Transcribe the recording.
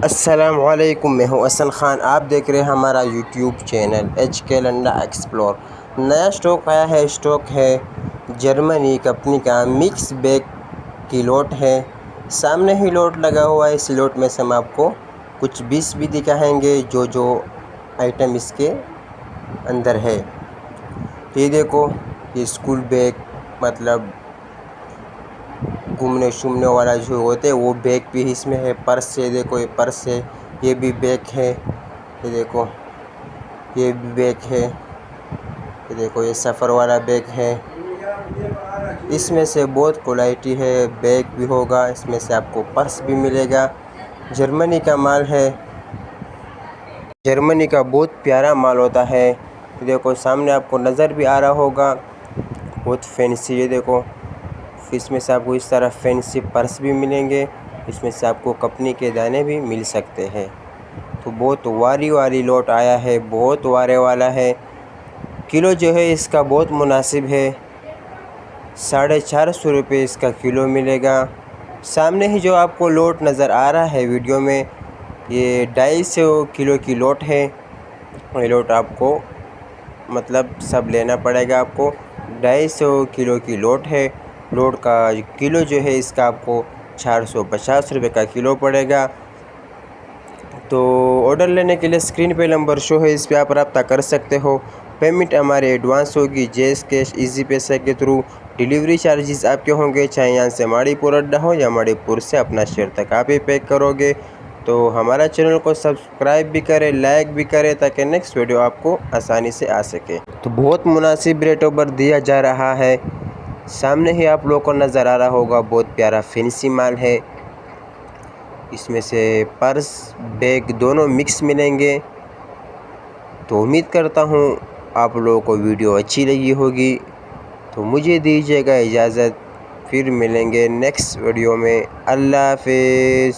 अस्सलामुअलैकुम, मैं हूं असल ख़ान। आप देख रहे हैं हमारा यूट्यूब चैनल HK लंडा एक्सप्लोर। नया स्टॉक आया है। स्टॉक है जर्मनी कंपनी का मिक्स बैग की लोट है। सामने ही लोट लगा हुआ है। इस लोट में से हम आपको कुछ 20 भी दिखाएंगे जो आइटम इसके अंदर है। ये देखो, ये स्कूल बैग, मतलब घूमने शूमने वाला जो होते हैं वो बैग भी इसमें है। पर्स है, देखो ये पर्स है, ये भी बैग है। ये देखो, ये भी बैग है। ये देखो, ये सफ़र वाला बैग है। इसमें से बहुत क्वालिटी है। बैग भी होगा, इसमें से आपको पर्स भी मिलेगा। जर्मनी का माल है। जर्मनी का बहुत प्यारा माल होता है। देखो, सामने आपको नज़र भी आ रहा होगा, बहुत फैंसी। ये देखो, इसमें से आपको इस तरह फैंसी पर्स भी मिलेंगे। इसमें से आपको कंपनी के दाने भी मिल सकते हैं। तो बहुत वारी लोट आया है, बहुत वारे वाला है। किलो जो है इसका बहुत मुनासिब है, 450 रुपये इसका किलो मिलेगा। सामने ही जो आपको लोट नज़र आ रहा है वीडियो में, ये 250 किलो की लोट है। ये लोट आपको मतलब सब लेना पड़ेगा आपको। 250 किलो की लोट है। लोट का किलो जो है इसका आपको 450 रुपये का किलो पड़ेगा। तो ऑर्डर लेने के लिए स्क्रीन पे नंबर शो है, इस पर आप रब्ता कर सकते हो। पेमेंट हमारे एडवांस होगी, जैस कैश, इजी पैसा के थ्रू। डिलीवरी चार्जेस आपके होंगे, चाहे यहाँ से माड़ीपुर अड्डा हो या माड़ीपुर से अपना शहर तक आप ही पे करोगे। तो हमारा चैनल को सब्सक्राइब भी करें, लाइक भी करें, ताकि नेक्स्ट वीडियो आपको आसानी से आ सके। तो बहुत मुनासिब रेटों पर दिया जा रहा है। सामने ही आप लोगों को नज़र आ रहा होगा, बहुत प्यारा फैंसी माल है। इसमें से पर्स बैग दोनों मिक्स मिलेंगे। तो उम्मीद करता हूँ आप लोगों को वीडियो अच्छी लगी होगी। तो मुझे दीजिएगा इजाज़त, फिर मिलेंगे नेक्स्ट वीडियो में। अल्लाह हाफिज़।